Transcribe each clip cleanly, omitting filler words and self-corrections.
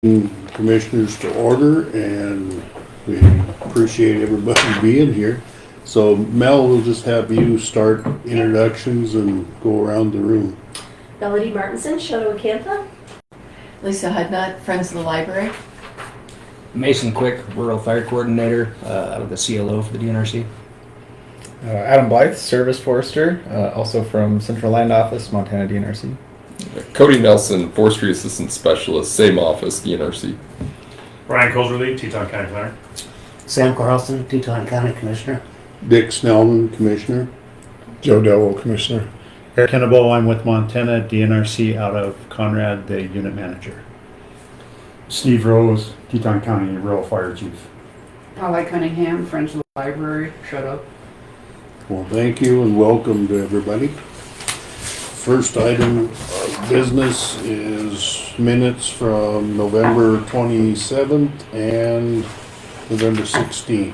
Commissioners to order, and we appreciate everybody being here. So Mel, we'll just have you start introductions and go around the room. Melody Martinson, Shoto Acantha. Lisa Hudnut, Friends of the Library. Mason Quick, Rural Fire Coordinator out of the CLO for the DNRC. Adam Blythe, Service Forester, also from Central Land Office, Montana DNRC. Cody Nelson, Forestry Assistant Specialist, same office, DNRC. Brian Colserly, Teton County Planner. Sam Carlson, Teton County Commissioner. Dick Snellman, Commissioner. Joe Dellwo, Commissioner. Eric Kennebo, I'm with Montana DNRC out of Conrad, the Unit Manager. Steve Rose, Teton County Rural Fire Chief. Holly Cunningham, Friends of the Library, Shoto. Well, thank you and welcome to everybody. First item of business is minutes from November 27th and November 16th.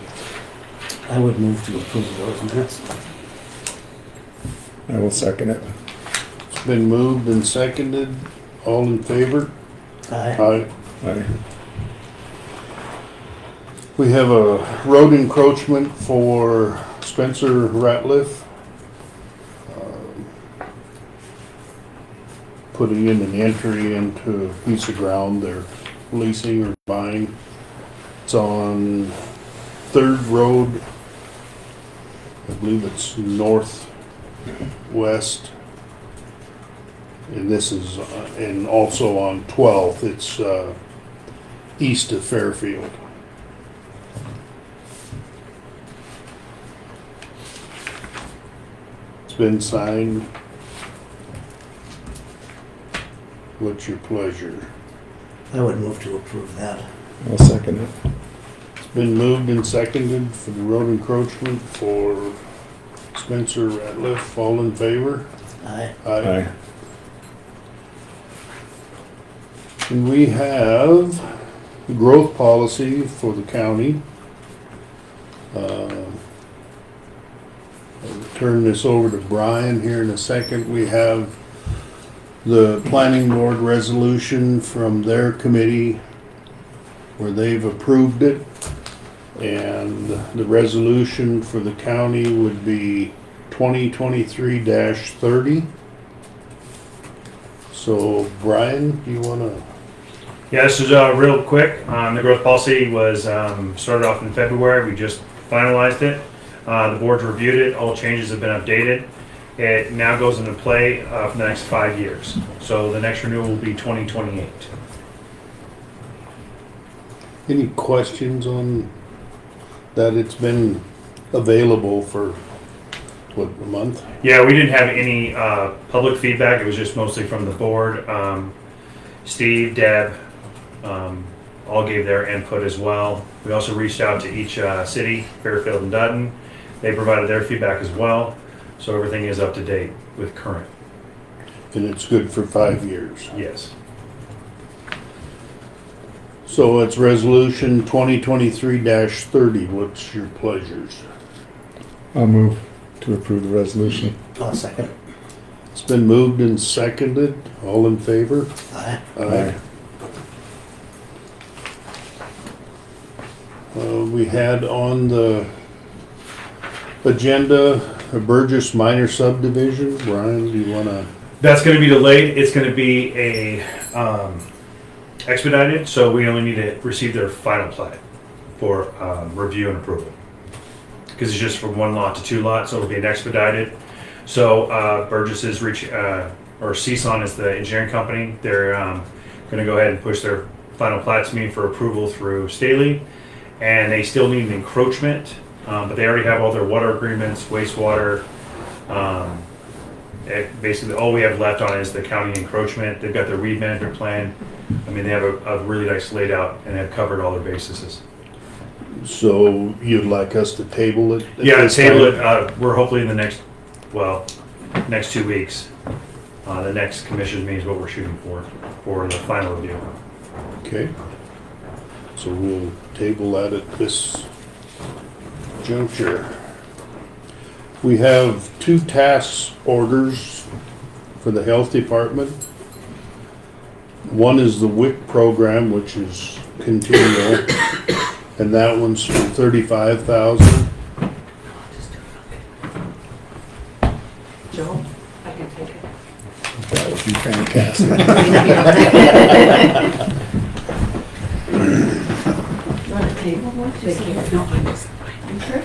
I would move to approve those minutes. I will second it. It's been moved and seconded. All in favor? Aye. Aye. Aye. We have a road encroachment for Spencer Ratliff. Putting in an entry into a piece of ground they're leasing or buying. It's on 3rd Road. I believe it's northwest. And this is, and also on 12th, it's east of Fairfield. It's been signed. What's your pleasure? I would move to approve that. I'll second it. It's been moved and seconded for the road encroachment for Spencer Ratliff. All in favor? Aye. Aye. And we have the growth policy for the county. I'll turn this over to Brian here in a second. We have the planning board resolution from their committee where they've approved it. And the resolution for the county would be 2023-30. So Brian, do you want to? Yeah, this is real quick. The growth policy was started off in February. We just finalized it. The board's reviewed it. All changes have been updated. It now goes into play for the next 5 years. So the next renewal will be 2028. Any questions on that? It's been available for, what, a month? Yeah, we didn't have any public feedback. It was just mostly from the board. Steve, Deb, all gave their input as well. We also reached out to each city, Fairfield and Dutton. They provided their feedback as well. So everything is up to date with current. And it's good for 5 years. Yes. So it's resolution 2023-30. What's your pleasures? I'll move to approve the resolution. I'll second. It's been moved and seconded. All in favor? Aye. Aye. We had on the agenda a Burgess minor subdivision. Brian, do you want to? That's going to be delayed. It's going to be a expedited, so we only need to receive their final plat for review and approval. Because it's just from 1 lot to 2 lots, so it'll be an expedited. So Burgess is or CSON is the engineering company. They're going to go ahead and push their final plats to me for approval through Staley, and they still need an encroachment. But they already have all their water agreements, wastewater. Basically, all we have left on is the county encroachment. They've got their weed management plan. I mean, they have a really nice laid out and have covered all their bases. So you'd like us to table it? Yeah, table it. We're hopefully in the next 2 weeks. The next commissioners meeting is what we're shooting for the final review. Okay. So we'll table that at this juncture. We have 2 task orders for the health department. One is the WIC program, which is continual, and that one's for $35,000. Joe, I can take it. That would be fantastic. You want a table one? Thank you. No, I'm just fine. You sure?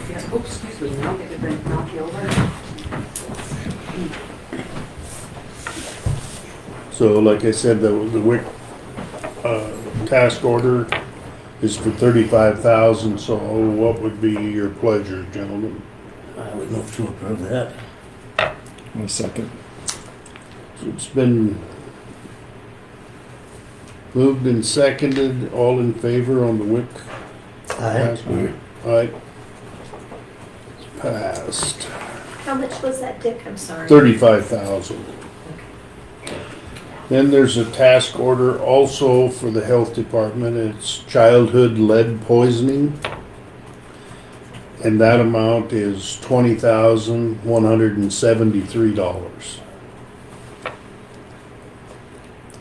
Yeah, oops, excuse me, now get the knock you over. So like I said, the WIC task order is for $35,000, so what would be your pleasure, gentlemen? I would move to approve that. A second. It's been moved and seconded, all in favor on the WIC Aye. task order? Aye. It's passed. How much was that, Dick? I'm sorry. $35,000. Then there's a task order also for the health department. It's childhood lead poisoning. And that amount is $20,173.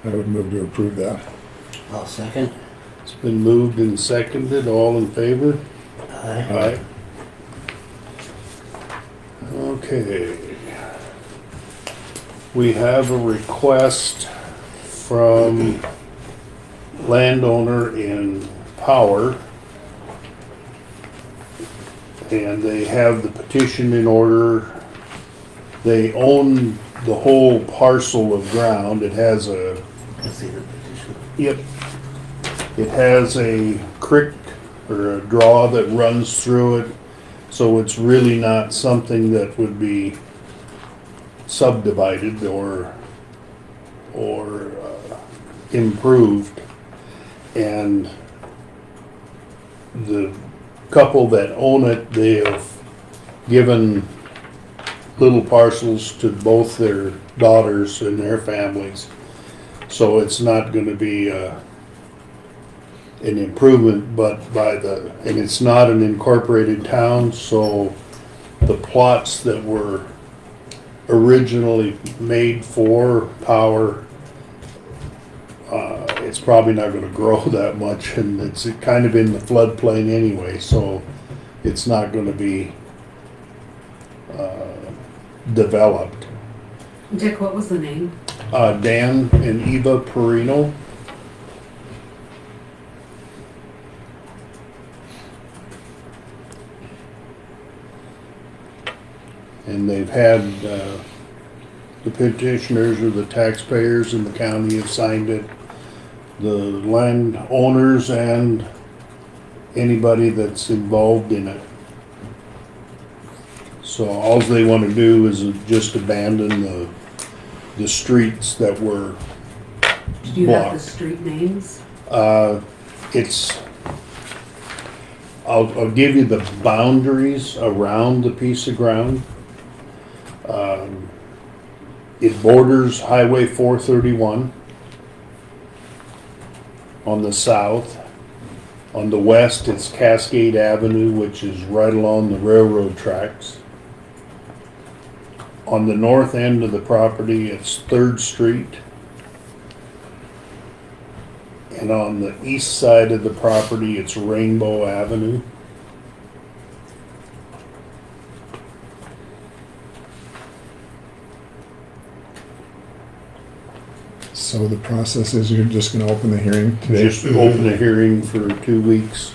I would move to approve that. I'll second. It's been moved and seconded. All in favor? Aye. Aye. Okay. We have a request from landowner in Power. And they have the petition in order. They own the whole parcel of ground. It has a, I see the petition. yep, it has a creek or a draw that runs through it. So it's really not something that would be subdivided or improved. And the couple that own it, they have given little parcels to both their daughters and their families. So it's not gonna be an improvement, but and it's not an incorporated town, so the plots that were originally made for Power, it's probably not gonna grow that much, and it's kind of in the floodplain anyway, so it's not gonna be developed. Dick, what was the name? Dan and Eva Perino. And they've had, the petitioners or the taxpayers in the county have signed it. The landowners and anybody that's involved in it. So all they want to do is just abandon the streets that were Did you have the blocked. street names? I'll give you the boundaries around the piece of ground. It borders Highway 431 on the south. On the west, it's Cascade Avenue, which is right along the railroad tracks. On the north end of the property, it's 3rd Street. And on the east side of the property, it's Rainbow Avenue. So the process is you're just gonna open the hearing today? Just open a hearing for 2 weeks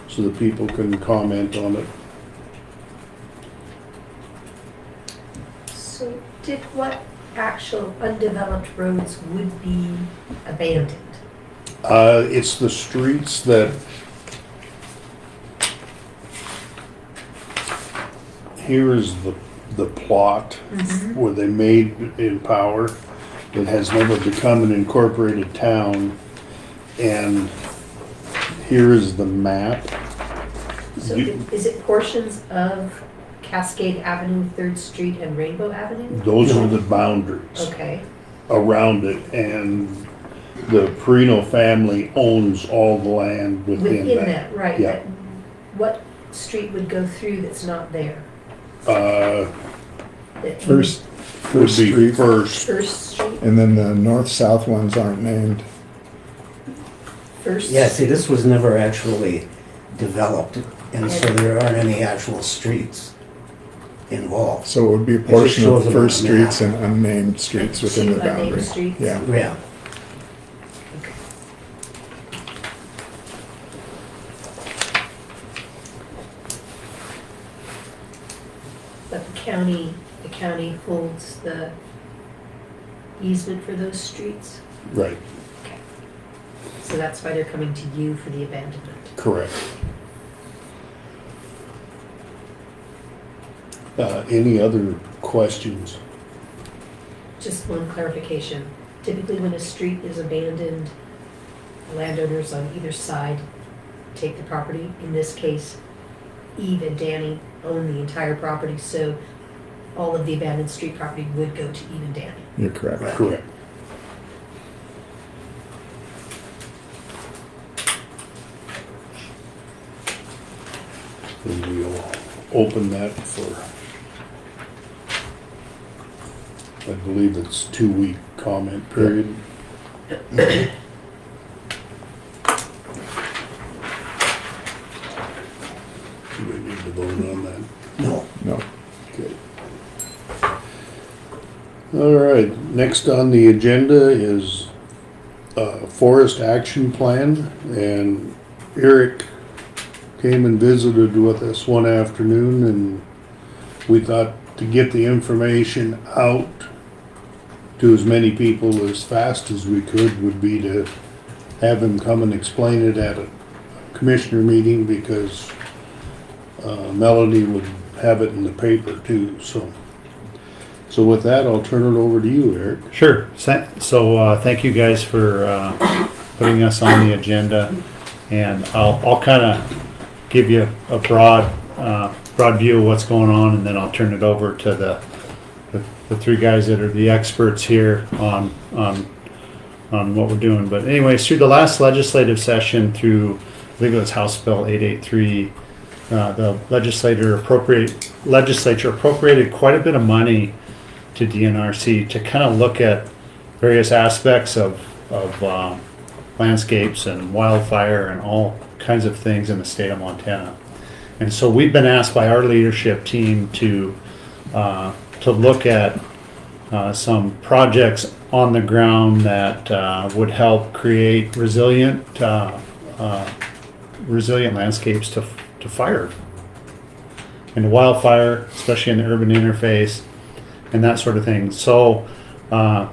so that people can comment on it. So, Dick, what actual undeveloped roads would be abandoned? It's the streets that, here is the plot where they made in Power. It has never become an incorporated town. And here is the map. So You- is it portions of Cascade Avenue, 3rd Street, and Rainbow Avenue? Those are the boundaries Okay, around it. And the Perino family owns all the land within within that. that, right. Yeah. But what street would go through that's not there? Uh, That- would First be Street. First. First Street, And then the north-south ones aren't named. First. Yeah, see, this was never actually developed, and so there aren't any actual streets involved. So it would be a just portion shows of them First on the map. Streets and unnamed streets within Two the unnamed boundary. streets. Yeah. Yeah, Okay. But the county holds the easement for those streets, Right, so that's why they're coming to you for the abandonment. correct. Any other questions? Just one clarification. Typically, when a street is abandoned, landowners on either side take the property. In this case, Eve and Danny own the entire property, so all of the abandoned street property would go to Eve and Danny. You're correct. right. Correct. And we'll open that for, I believe it's 2-week comment period. Do we need to vote on that? No, No. Okay. All right, next on the agenda is Forest Action Plan, and Eric came and visited with us one afternoon, and we thought to get the information out to as many people as fast as we could would be to have him come and explain it at a commissioner meeting, because Melanie would have it in the paper too, so. So with that, I'll turn it over to you, Eric. Sure. So thank you guys for putting us on the agenda, and I'll kind of give you a broad view of what's going on, and then I'll turn it over to the three guys that are the experts here on what we're doing. But anyways, through the last legislative session, through I believe it was House Bill 883, the legislature appropriated quite a bit of money to DNRC to kind of look at various aspects of landscapes and wildfire and all kinds of things in the state of Montana. And so we've been asked by our leadership team to look at some projects on the ground that would help create resilient landscapes to fire and to wildfire, especially in the urban interface and that sort of thing. So our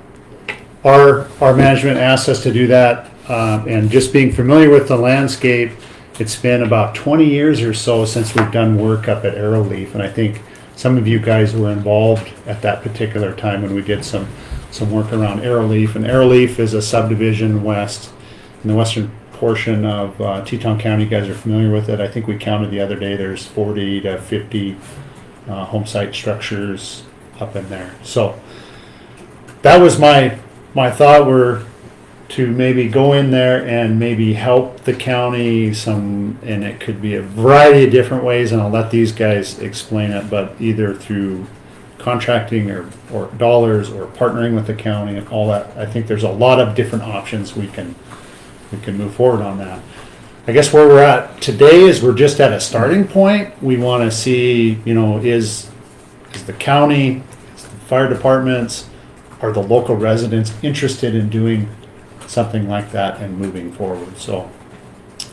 management asked us to do that, and just being familiar with the landscape, it's been about 20 years or so since we've done work up at Arrowleaf, and I think some of you guys were involved at that particular time when we did some work around Arrowleaf. And Arrowleaf is a subdivision west in the western portion of Teton County. You guys are familiar with it. I think we counted the other day, there's 40 to 50 home site structures up in there. So that was my thought, were to maybe go in there and maybe help the county and it could be a variety of different ways, and I'll let these guys explain it, but either through contracting or dollars or partnering with the county and all that. I think there's a lot of different options we can move forward on that. I guess where we're at today is we're just at a starting point. We want to see, is the county, is the fire departments, are the local residents interested in doing something like that and moving forward. So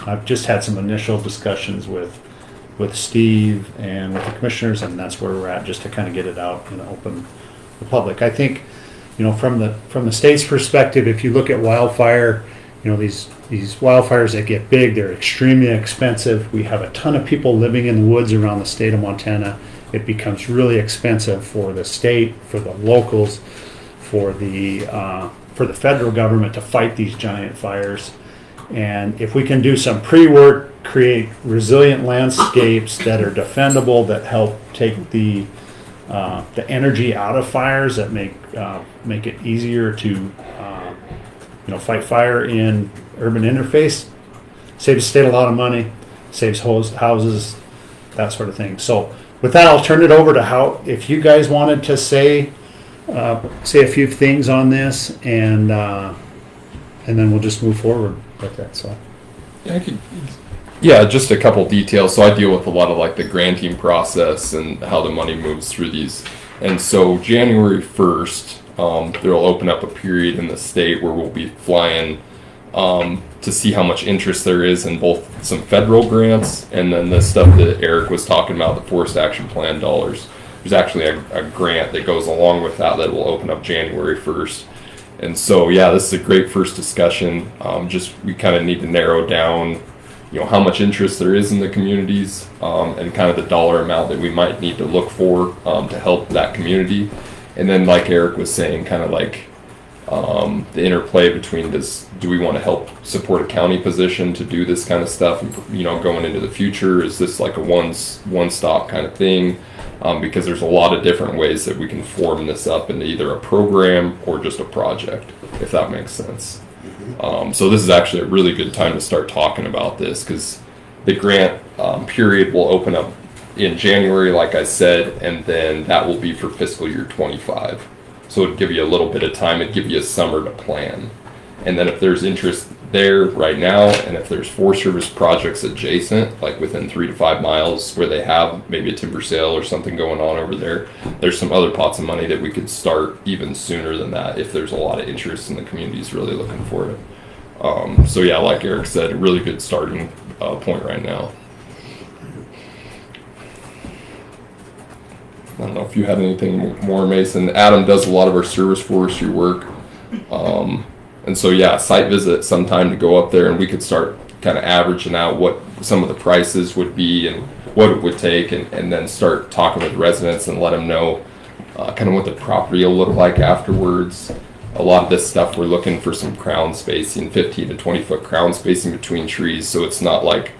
I've just had some initial discussions with Steve and with the commissioners, and that's where we're at, just to kind of get it out and open the public. I think, from the state's perspective, if you look at wildfire, these wildfires that get big, they're extremely expensive. We have a ton of people living in the woods around the state of Montana. It becomes really expensive for the state, for the locals, for the federal government to fight these giant fires. And if we can do some pre-work, create resilient landscapes that are defendable, that help take the energy out of fires, that make it easier to fight fire in urban interface, saves the state a lot of money, saves houses, that sort of thing. So with that, I'll turn it over to if you guys wanted to say say a few things on this, and then we'll just move forward with it. So. Yeah, just a couple details. So I deal with a lot of like the granting process and how the money moves through these. And so January 1st, they'll open up a period in the state where we'll be flying to see how much interest there is in both some federal grants and then the stuff that Eric was talking about, the Forest Action Plan dollars. There's actually a grant that goes along with that that will open up January 1st. And so, yeah, this is a great first discussion. We kind of need to narrow down, how much interest there is in the communities and kind of the dollar amount that we might need to look for to help that community. And then, like Eric was saying, kind of like the interplay between do we want to help support a county position to do this kind of stuff, going into the future? Is this like a one-stop kind of thing? Because there's a lot of different ways that we can form this up into either a program or just a project, if that makes sense. So this is actually a really good time to start talking about this because the grant period will open up in January, like I said, and then that will be for fiscal year 25. So it'd give you a little bit of time, it'd give you a summer to plan. And then if there's interest there right now, and if there's Forest Service projects adjacent, like within 3 to 5 miles where they have maybe a timber sale or something going on over there, there's some other pots of money that we could start even sooner than that if there's a lot of interest and the community's really looking for it. So yeah, like Eric said, a really good starting point right now. I don't know if you had anything more, Mason. Adam does a lot of our service forestry work. And so, yeah, site visit sometime to go up there and we could start kind of averaging out what some of the prices would be and what it would take and then start talking with residents and let them know kind of what the property will look like afterwards. A lot of this stuff, we're looking for some crown spacing, 15 to 20 foot crown spacing between trees. So it's not like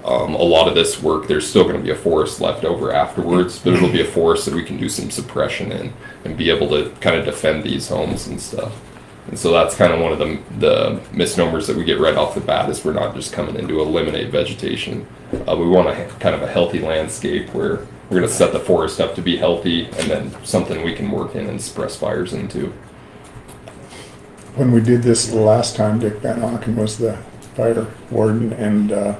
a lot of this work, there's still going to be a forest left over afterwards, but it'll be a forest that we can do some suppression in and be able to kind of defend these homes and stuff. And so that's kind of one of the misnomers that we get right off the bat is we're not just coming in to eliminate vegetation. We want kind of a healthy landscape where we're going to set the forest up to be healthy and then something we can work in and suppress fires into. When we did this the last time, Dick Van Auken was the fire warden, and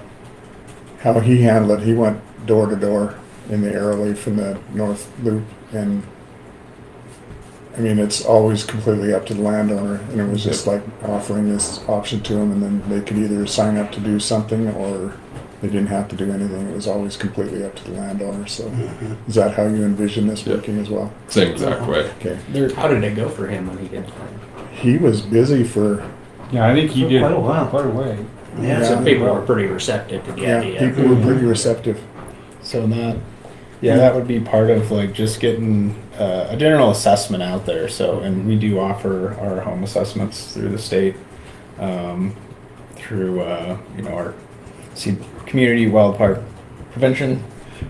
how he handled it, he went door to door in the Arrowleaf and the North Loop, and I mean, it's always completely up to the landowner, and it was just like offering this option to them, and then they could either sign up to do something or they didn't have to do anything. It was always completely up to the landowner. So, is that how you envision this working as well? Same exact way. Okay. How did it go for him when he did? He was busy for. Yeah, I think he did quite a while. Quite a way. Yeah. So people were pretty receptive to the Yeah, idea. people were pretty receptive. So that would be part of like just getting a general assessment out there. So, and we do offer our home assessments through the state, through our community wildfire prevention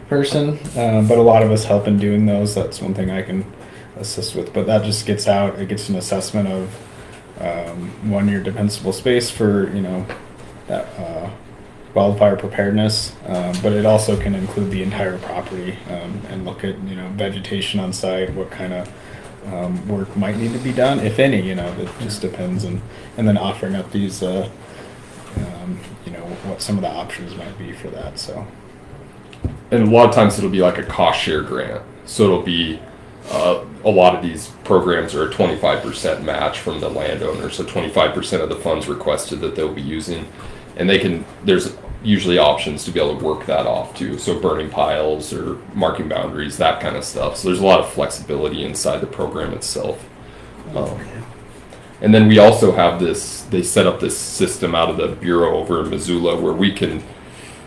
person. But a lot of us help in doing those. That's one thing I can assist with. But that just gets out. It gets an assessment of your defensible space for that wildfire preparedness, but it also can include the entire property and look at vegetation on site, what kind of work might need to be done, if any. That just depends, and then offering up these what some of the options might be for that. So, And a lot of times it'll be like a cost share grant, so it'll be a lot of these programs are a 25% match from the landowner, so 25% of the funds requested that they'll be using, and there's usually options to be able to work that off too, so burning piles or marking boundaries, that kind of stuff. So there's a lot of flexibility inside the program itself. And then we also have they set up this system out of the Bureau over in Missoula where we can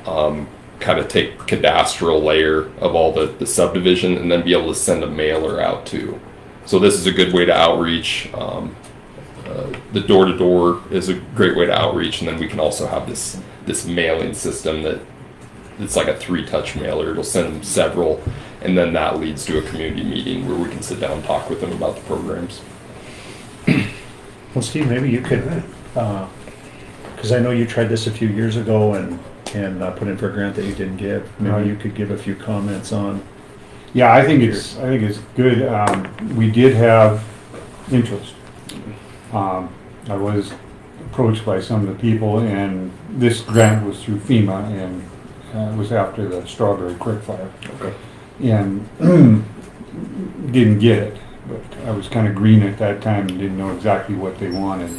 kind of take cadastral layer of all the subdivision and then be able to send a mailer out too. So this is a good way to outreach. The door-to-door is a great way to outreach, and then we can also have this mailing system that it's like a 3-touch mailer. It'll send them several, and then that leads to a community meeting where we can sit down and talk with them about the programs. Well, Steve, maybe you could, because I know you tried this a few years ago and put in for a grant that you didn't get. Maybe you could give a few comments on Yeah, I think it's good. We did have interest. I was approached by some of the people, and this grant was through FEMA, and it was after the Strawberry Creek fire. Okay. And didn't get it, but I was kind of green at that time and didn't know exactly what they wanted.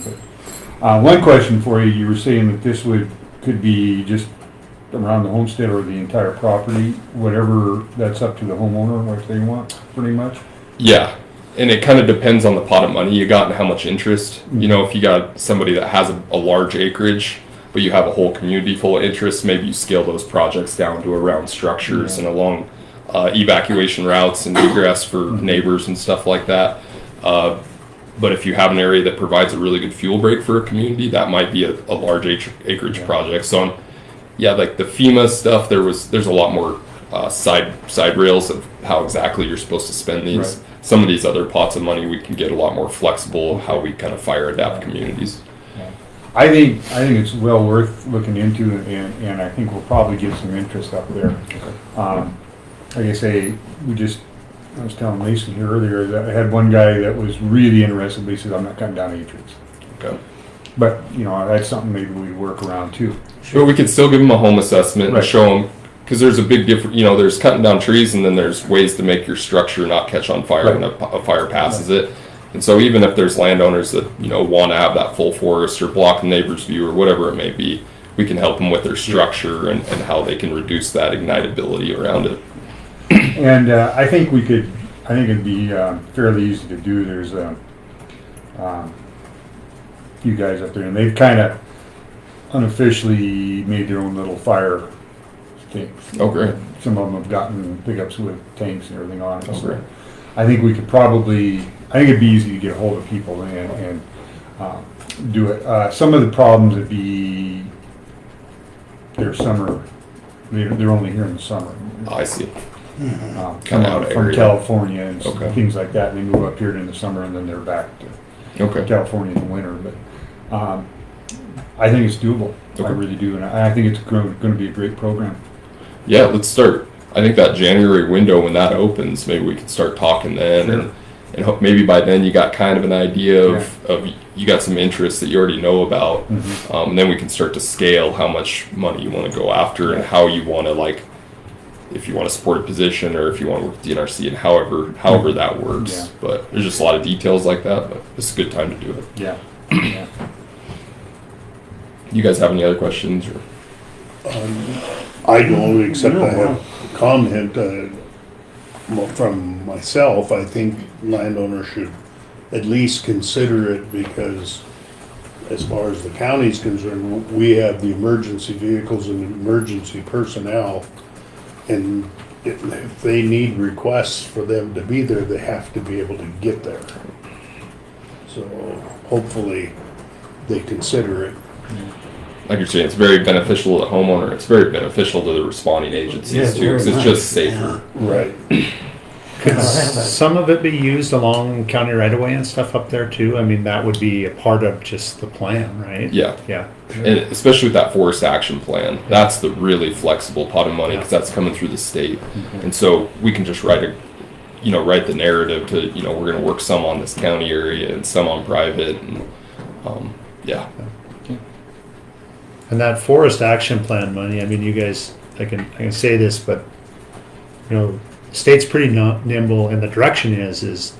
But one question for you: you were saying that this could be just around the homestead or the entire property, whatever, that's up to the homeowner what they want, pretty much. Yeah, and it kind of depends on the pot of money you got and how much interest. You know, if you got somebody that has a large acreage, but you have a whole community full of interest, maybe you scale those projects down to around structures and along evacuation routes and egress for neighbors and stuff like that. But if you have an area that provides a really good fuel break for a community, that might be a large acreage project. So, yeah, like the FEMA stuff, there's a lot more side rails of how exactly you're supposed to spend these. Right. Some of these other pots of money, we can get a lot more flexible of how we kind of fire adapt communities. I think it's well worth looking into, and I think we'll probably get some interest up there. Like I say, I was telling Mason here earlier that I had one guy that was really interested, but he said, I'm not cutting down acreage. Okay. But, that's something maybe we work around too. But we could still give them a home assessment and show them, because there's a big difference. There's cutting down trees, and then there's ways to make your structure not catch on fire when a fire passes it. And so even if there's landowners that want to have that full forest or block the neighbor's view or whatever it may be, we can help them with their structure and how they can reduce that ignitability around it. And I think it'd be fairly easy to do. There's you guys up there, and they've kind of unofficially made their own little fire thing. Oh, great. Some of them have gotten pickups with tanks and everything on it. Oh, great. I think we could probably, I think it'd be easy to get a hold of people and do it. Some of the problems would be their summer, they're only here in the summer. Oh, I see. Come out out from area. California and Okay. things like that, and they move up here in the summer, and then they're back to California in the winter. But I think it's doable. I really do, and I think it's going to be a great program. Yeah, let's start. I think that January window, when that opens, maybe we can start talking then, Sure. and hope maybe by then you got kind of an idea of you got some interests that you already know about, and then we can start to scale how much money you want to go after and how you want to if you want to support a position or if you want to work with DNRC and however that works. Yeah. But there's just a lot of details like that, but it's a good time to do it. Yeah. You guys have any other questions? Or? I don't, except I have a comment from myself. I think landowners should at least consider it, because as far as the county's concerned, we have the emergency vehicles and emergency personnel, and if they need requests for them to be there, they have to be able to get there. So hopefully they consider it. Like you're saying, it's very beneficial to the homeowner. It's very beneficial to the responding agencies too, because it's just safer. Right. Could some of it be used along county right of way and stuff up there too? I mean, that would be a part of just the plan, right? Yeah. Yeah. And especially with that forest action plan, that's the really flexible pot of money, because that's coming through the state. And so we can just write the narrative to, we're going to work some on this county area and some on private. And yeah. And that forest action plan money, I mean, you guys, I can say this, but state's pretty nimble, and the direction is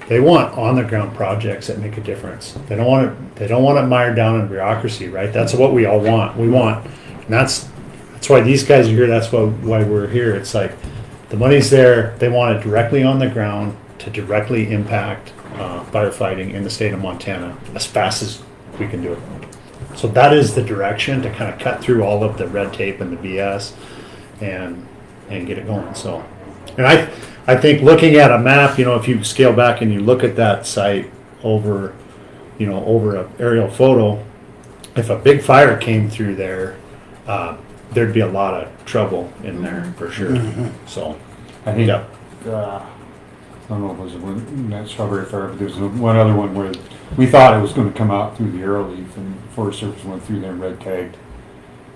they want on the ground projects that make a difference. They don't want it mired down in bureaucracy, right? That's what we all want. And that's why these guys are here. That's why we're here. It's like the money's there. They want it directly on the ground to directly impact firefighting in the state of Montana as fast as we can do it. So that is the direction, to kind of cut through all of the red tape and the BS and get it going. So, and I think looking at a map, if you scale back and you look at that site over an aerial photo, if a big fire came through there, there'd be a lot of trouble in there for sure. So, I think, I don't know if it was that Strawberry Fire, but there's one other one where we thought it was going to come out through the Arrowleaf, and Forest Service went through there and red tagged,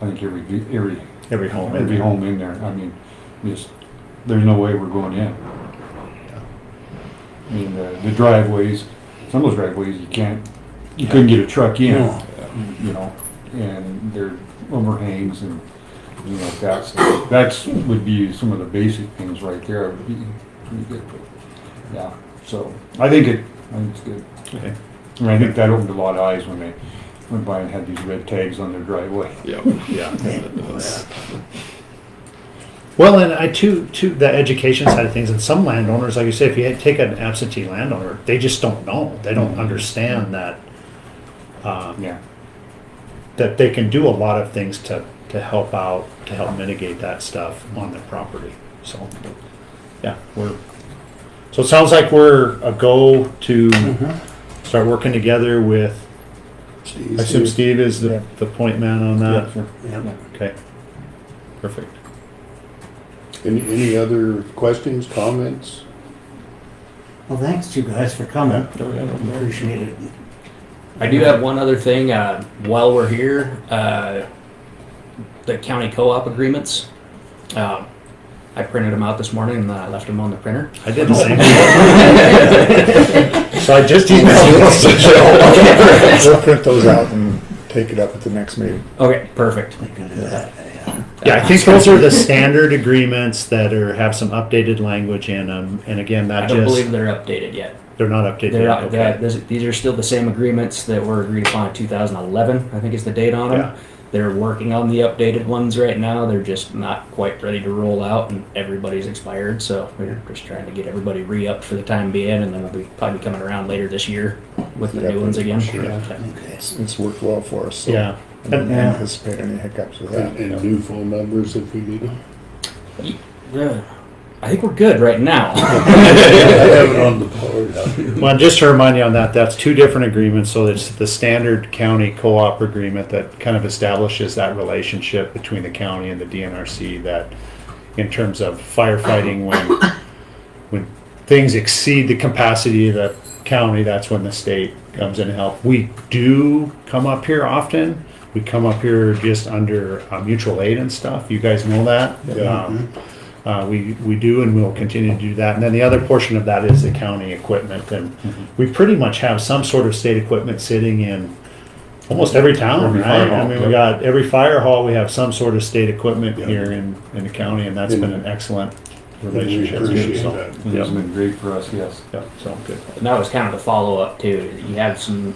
I think every home in there. I mean, just, there's no way we're going in. I mean, the driveways, some of those driveways, you couldn't get a truck in, No. you know, and they're overhangs and things like that. So that's, would be some of the basic things right there, would be pretty good. But, yeah, so I think it's good. Okay. And I think that opened a lot of eyes when they went by and had these red tags on their driveway. Yeah. Yeah. Well, and to the education side of things, and some landowners, like you say, if you take an absentee landowner, they just don't know. They don't understand that Yeah. that they can do a lot of things to help out, to help mitigate that stuff on their property. So, yeah, so it sounds like we're a go to start working together with, I assume Steve is the point man on that? Sure. Yeah. Okay, perfect. Any other questions, comments? Well, thanks you guys for coming. Appreciate it. I do have one other thing, while we're here, the county co-op agreements. I printed them out this morning and I left them on the printer. I did the same thing. So I just emailed you. We'll print those out and take it up at the next meeting. Okay, perfect. We can do that, yeah. Yeah, I think those are the standard agreements that have some updated language in them. And again, I that don't believe just, they're updated yet. they're not updated They're yet. not, Okay. these are still the same agreements that were agreed upon in 2011, I think is the date on them. Yeah. They're working on the updated ones right now. They're just not quite ready to roll out, and everybody's expired. So we're just trying to get everybody re-upped for the time being, and then we'll be probably coming around later this year with the new ones again. Sure. Okay. Okay. It's worked well for us. So Yeah. I don't anticipate any hiccups with that. And new phone numbers if we need them? Yeah. I think we're good right now. I have it on the board out here. Well, just to remind you on that, that's two different agreements. So it's the standard county co-op agreement that kind of establishes that relationship between the county and the DNRC, that in terms of firefighting, when things exceed the capacity of the county, that's when the state comes in to help. We do come up here often. We come up here just under mutual aid and stuff. You guys know that. We do, and we'll continue to do that. And then the other portion of that is the county equipment. And we pretty much have some sort of state equipment sitting in almost every town, Every right? fire hall, I mean, yep. we got every fire hall, we have some sort of state equipment here in the county, and that's been an excellent We relationship. appreciate So, that. It's Yep, been great for us, yes. yep, so good. And that was kind of the follow-up too. You have some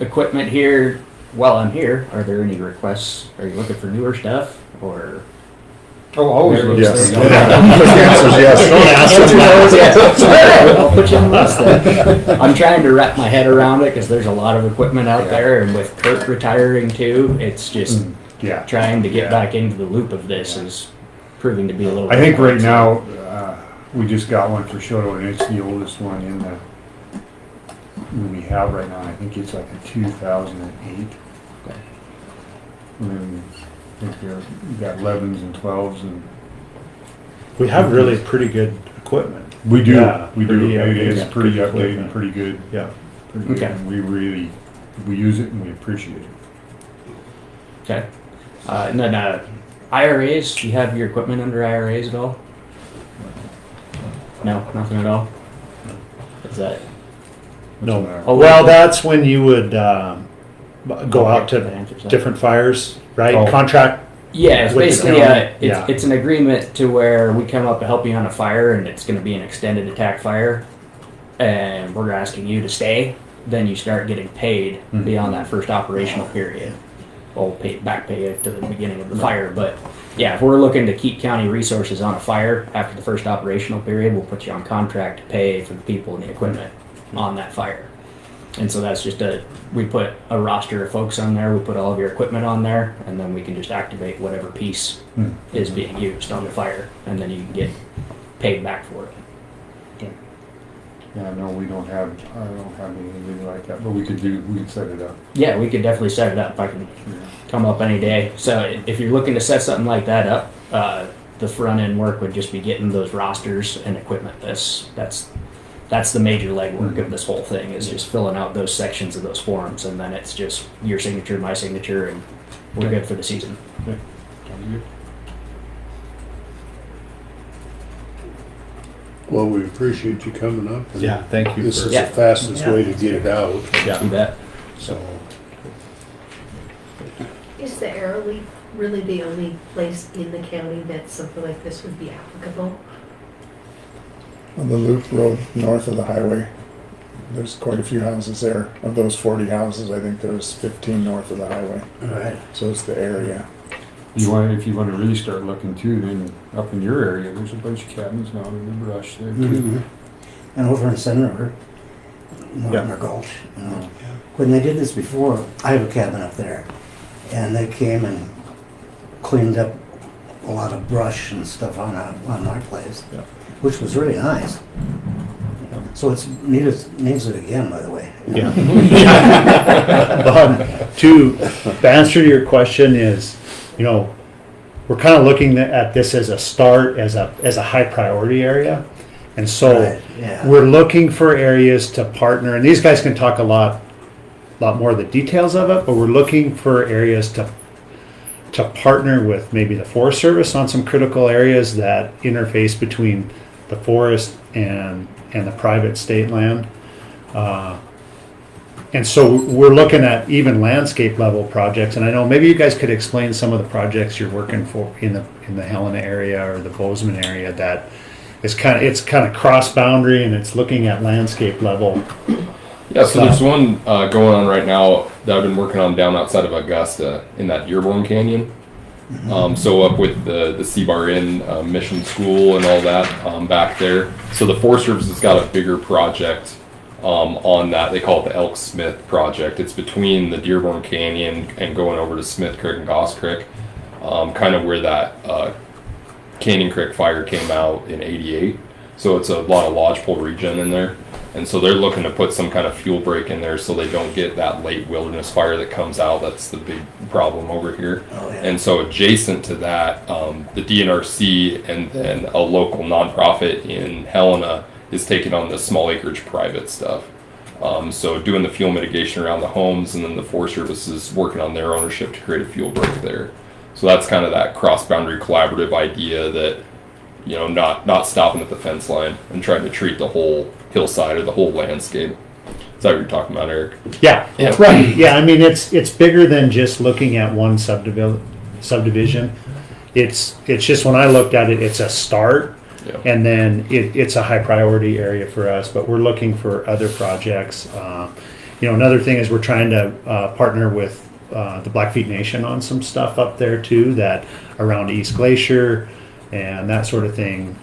equipment here. While I'm here, are there any requests? Are you looking for newer stuff, or? Oh, always. There it yes. is. Quick answer's yes. I'll put you on the list then. I'm trying to wrap my head around it because there's a lot of equipment out there, and with Kurt retiring too, it's just Yeah. trying to get back into the loop of this is proving to be a little. I think bit right hard. now, we just got one for Shoto, and it's the oldest one in the, we have right now. I think it's like a 2008. Okay. And then I think we got 11s and 12s, and We have really pretty good equipment. we do, Yeah, we do. pretty It is updated, pretty good updated and equipment. pretty good. Yeah. Pretty good. Okay. And we use it and we appreciate it. Okay. And then IRAs. Do you have your equipment under IRAs at all? No, nothing at all. Is that? No. What's in Oh, Well, that's when you would go out that to answers that. different fires, right? Oh. Contract. Yeah, it's with the basically county. Yeah. it's an agreement to where we come up to help you on a fire, and it's going to be an extended attack fire, and we're asking you to stay. Then you start getting paid beyond that first operational period. We'll back pay you to the beginning of the fire, but yeah, if we're looking to keep county resources on a fire after the first operational period, we'll put you on contract to pay for the people and the equipment on that fire. And so that's just we put a roster of folks on there, we put all of your equipment on there, and then we can just activate whatever piece is being used on the fire, and then you can get paid back for it. Yeah, no, I don't have anything like that, but we could set it up. Yeah, we could definitely set it up. I can come up any day. So if you're looking to set something like that up, the front end work would just be getting those rosters and equipment. That's the major legwork of this whole thing, is just filling out those sections of those forms, and then it's just your signature, my signature, and we're good for the season. Well, we appreciate you coming up. and Yeah, thank you. This for- is the fastest way to get it out, Yeah. You bet. so. Is the Arrowleaf really the only place in the county that something like this would be applicable? On the loop road north of the highway, there's quite a few houses there. Of those 40 houses, I think there's 15 north of the highway. Right. So it's the area. If you want to really start looking too, then up in your area, there's a bunch of cabins down in the brush there too. Mhm. And over in Center River, Mortimer Gulch, you know. When they did this before, I have a cabin up there, and they came and cleaned up a lot of brush and stuff on my place, Yeah. which was really nice. So it's needs it again, by the way. Yeah. To answer to your question is, you know, we're kind of looking at this as a start, as a high priority area. And so Right, yeah. we're looking for areas to partner, and these guys can talk a lot more of the details of it, but we're looking for areas to partner with maybe the Forest Service on some critical areas that interface between the forest and the private state land. And so we're looking at even landscape level projects, and I know maybe you guys could explain some of the projects you're working for in the Helena area or the Bozeman area that is kind of cross boundary, and it's looking at landscape level. Yeah, so there's one going on right now that I've been working on down outside of Augusta in that Dearborn Canyon. So up with the C-Bar Inn Mission School and all that back there. So the Forest Service has got a bigger project on that. They call it the Elk Smith project. It's between the Dearborn Canyon and going over to Smith Creek and Goss Creek, kind of where that Canyon Creek fire came out in '88. So it's a lot of lodgepole region in there. And so they're looking to put some kind of fuel break in there so they don't get that late wilderness fire that comes out. That's the big problem over here. Oh, yeah. And so adjacent to that, the DNRC and then a local nonprofit in Helena is taking on the small acreage private stuff. So doing the fuel mitigation around the homes, and then the Forest Service is working on their ownership to create a fuel break there. So that's kind of that cross-boundary collaborative idea that, you know, not stopping at the fence line and trying to treat the whole hillside or the whole landscape. Is that what you're talking about, Eric? Yeah, right. Yeah, I mean it's bigger than just looking at one subdivision. It's just, when I looked at it, it's a start, Yeah. and then it's a high priority area for us. But we're looking for other projects. You know, another thing is we're trying to partner with the Blackfeet Nation on some stuff up there too, that around East Glacier and that sort of thing,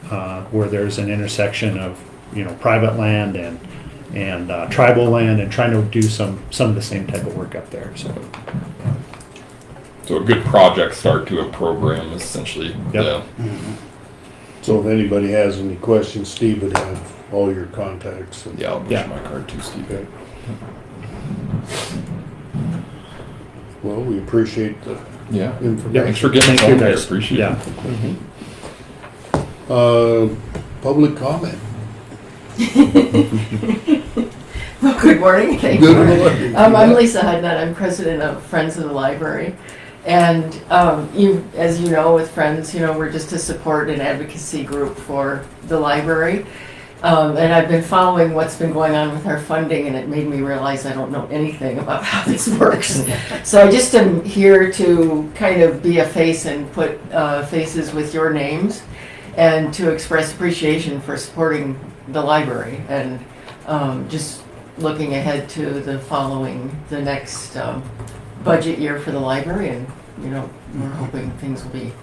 where there's an intersection of, you know, private land and tribal land, and trying to do some of the same type of work up there. So a good project start to a program, essentially. Yep. Yeah. So if anybody has any questions, Steve would have all your contacts. Yeah, I'll push Yeah. my card too, Steve. Okay. Well, we appreciate the Yeah. information. Thanks for getting Thank you, us on there. guys. Appreciate Yeah. it. Public comment. Well, good morning. Thank Good you. morning. I'm Lisa Hudnut. I'm president of Friends of the Library. And as you know, with Friends, you know, we're just a support and advocacy group for the library. And I've been following what's been going on with our funding, and it made me realize I don't know anything about how this works. So I just am here to kind of be a face and put faces with your names, and to express appreciation for supporting the library, and just looking ahead to the next budget year for the library. And, you know, we're hoping things will be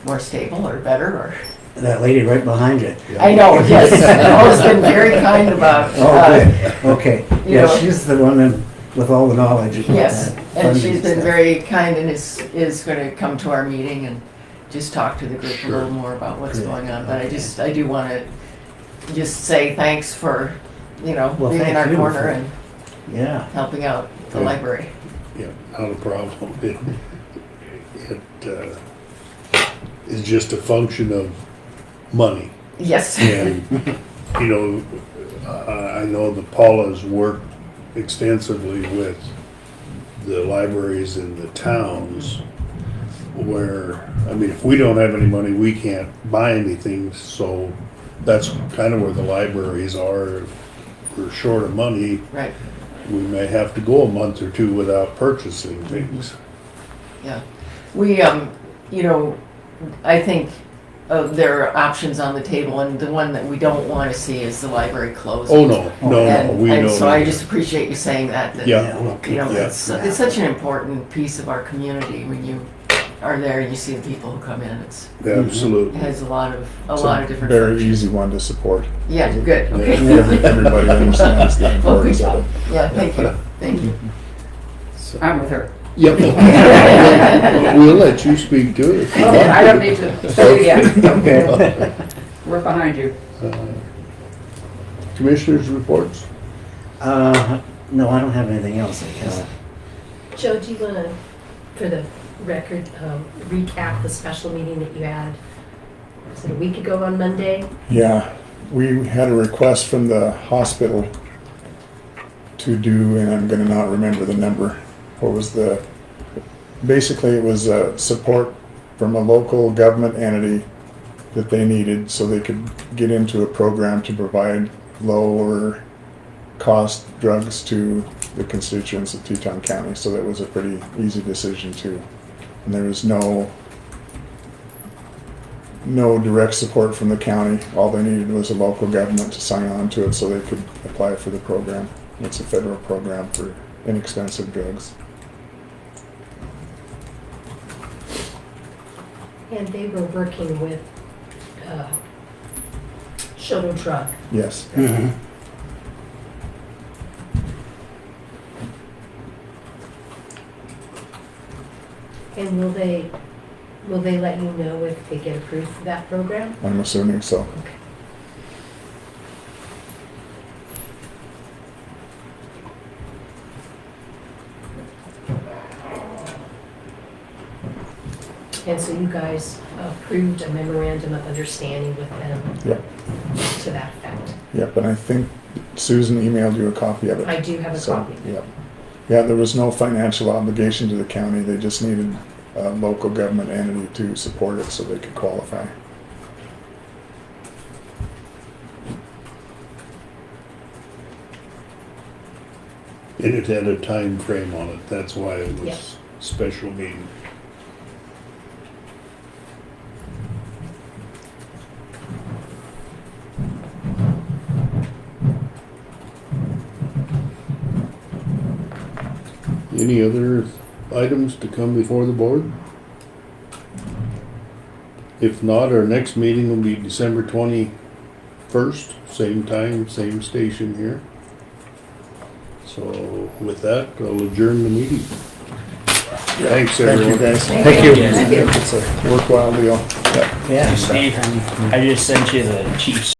more stable or better, or That lady right behind you. I know, yes. Paul's been very kind about, Okay, you yeah, know. she's the one with all the knowledge. about yes, that and funding she's been stuff. very kind, and is going to come to our meeting and just talk to the group a little more about what's Good. going on. But I do want to just say thanks for, you know, Well, being in thank our you corner for- and Yeah, helping out the Yeah. library. Yeah, not a problem. It is just a function of money. Yes. And, you know, I know that Paula's worked extensively with the libraries in the towns where, I mean, if we don't have any money, we can't buy anything, so that's kind of where the libraries are. If we're short of money, Right, we may have to go a month or two without purchasing things. yeah. We, you know, I think there are options on the table, and the one that we don't want to see is the library closing. Oh, no, And, we and don't. so I either. just appreciate you saying that. Yeah. You know, Yeah. it's such an important piece of our community when you are there and you see the people who come in. It Absolutely. has a lot of different. Very functions. easy one to support. Yeah, good. Okay. Everybody understands the Well, good importance job. of it. Yeah, thank you. Thank you. I'm with her. Yep. We'll let you speak to it. if you want I to. don't need to say it yet. Okay. We're behind you. Commissioners' reports? No, I don't have anything else, I guess. Joe, do you want to, for the record, recap the special meeting that you had? Was it a week ago on Monday? Yeah, we had a request from the hospital to do, and I'm gonna not remember the number. What was basically it was support from a local government entity that they needed so they could get into a program to provide lower cost drugs to the constituents of Teton County. So that was a pretty easy decision too. And there was no direct support from the county. All they needed was a local government to sign on to it so they could apply for the program. It's a federal program for inexpensive drugs. And they were working with Shoto Drug. Yes. And will they let you know if they get approved for that program? I'm assuming so. And so you guys approved a memorandum of understanding with them Yep. to that effect. Yep, and I think Susan emailed you a copy of it. I do have a So, copy. Yep. Yeah, there was no financial obligation to the county. They just needed a local government entity to support it so they could qualify. And it had a time frame on it, that's why it Yep. was special meeting. Any other items to come before the board? If not, our next meeting will be December 21st, same time, same station here. So with that, I'll adjourn the meeting. Thanks, Thank everyone. you, guys. Thank you. Thank you. It's a worthwhile deal. Yeah. Steve, I just sent you the chief's